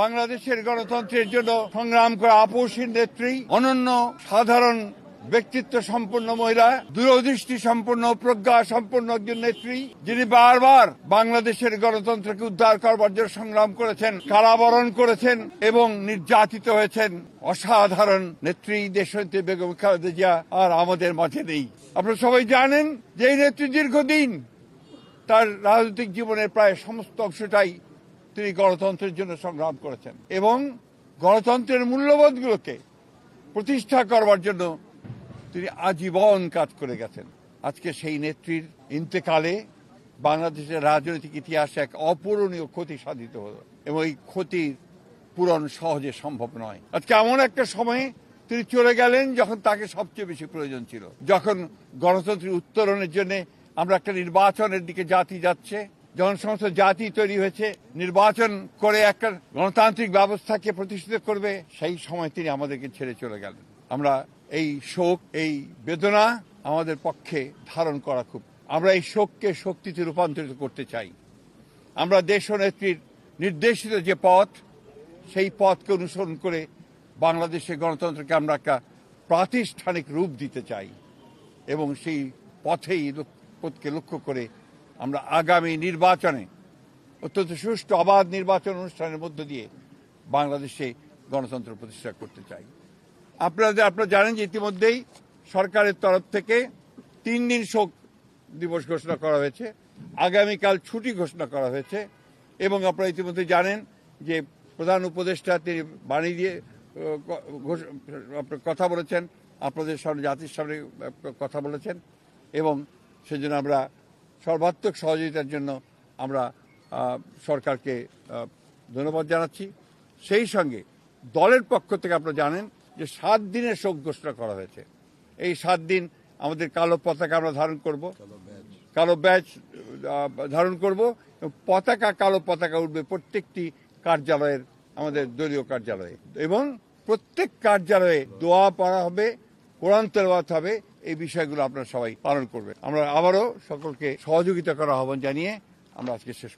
বাংলাদেশের গণতন্ত্রের জন্য সংগ্রাম করা আপসহীন নেত্রী, অনন্য সাধারণ ব্যক্তিত্ব সম্পন্ন মহিলা, দূরদৃষ্টি সম্পন্ন প্রজ্ঞা সম্পন্ন একজন নেত্রী, যিনি বারবার বাংলাদেশের গণতন্ত্রকে উদ্ধার করবার জন্য সংগ্রাম করেছেন, কারাবরণ করেছেন এবং নির্যাতিত হয়েছেন। অসাধারণ নেত্রী দেশনেত্রী বেগম খালেদা জিয়া আর আমাদের মাঝে নেই। আপনারা সবাই জানেন যে এই নেত্রী দীর্ঘদিন তার রাজনৈতিক জীবনের প্রায় সমস্ত অংশটাই তিনি গণতন্ত্রের জন্য সংগ্রাম করেছেন এবং গণতন্ত্রের মূল্যবোধগুলোকে প্রতিষ্ঠা করবার জন্য তিনি আজীবন কাজ করে গেছেন। আজকে সেই নেত্রীর ইন্তেকালে বাংলাদেশের রাজনৈতিক ইতিহাসে এক অপূরণীয় ক্ষতি সাধিত হলো এবং এই ক্ষতির পূরণ সহজে সম্ভব নয়। আজকে এমন একটা সময়ে তিনি চলে গেলেন যখন তাকে সবচেয়ে বেশি প্রয়োজন ছিল, যখন গণতন্ত্রের উত্তরণের জন্য আমরা একটা নির্বাচনের দিকে জাতি যাচ্ছে, যখন সমস্ত জাতি তৈরি হয়েছে নির্বাচন করে একটা গণতান্ত্রিক ব্যবস্থাকে প্রতিষ্ঠিত করবে, সেই সময় তিনি আমাদেরকে ছেড়ে চলে গেলেন। আমরা এই শোক, এই বেদনা আমাদের পক্ষে ধারণ করা খুব, আমরা এই শোককে শক্তিতে রূপান্তরিত করতে চাই। আমরা দেশনেত্রীর নির্দেশিত যে পথ, সেই পথকে অনুসরণ করে বাংলাদেশের গণতন্ত্রকে আমরা একটা প্রাতিষ্ঠানিক রূপ দিতে চাই এবং সেই পথকে লক্ষ্য করে আমরা আগামী নির্বাচনে অত্যন্ত সুষ্ঠু অবাধ নির্বাচন অনুষ্ঠানের মধ্য দিয়ে বাংলাদেশে গণতন্ত্র প্রতিষ্ঠা করতে চাই। আপনারা জানেন যে ইতিমধ্যেই সরকারের তরফ থেকে 3 দিন শোক দিবস ঘোষণা করা হয়েছে, আগামীকাল ছুটি ঘোষণা করা হয়েছে এবং আপনারা ইতিমধ্যে জানেন যে প্রধান উপদেষ্টা তিনি বাণী দিয়ে কথা বলেছেন, আপনাদের সামনে জাতির সামনে কথা বলেছেন এবং সেজন্য আমরা সর্বাত্মক সহযোগিতার জন্য আমরা সরকারকে ধন্যবাদ জানাচ্ছি। সেই সঙ্গে দলের পক্ষ থেকে আপনারা জানেন যে 7 দিনের শোক ঘোষণা করা হয়েছে। এই 7 দিন আমাদের কালো পতাকা আমরা ধারণ করব, কালো ব্যাজ ধারণ করব, কালো পতাকা উঠবে প্রত্যেকটি কার্যালয়ের, আমাদের দলীয় কার্যালয়ে এবং প্রত্যেক কার্যালয়ে দোয়া পড়া হবে, কোরআন তেলাওয়াত হবে। এই বিষয়গুলো আপনারা সবাই পালন করবেন। আমরা আবারও সকলকে সহযোগিতা করার আহ্বান জানিয়ে আমরা আজকে শেষ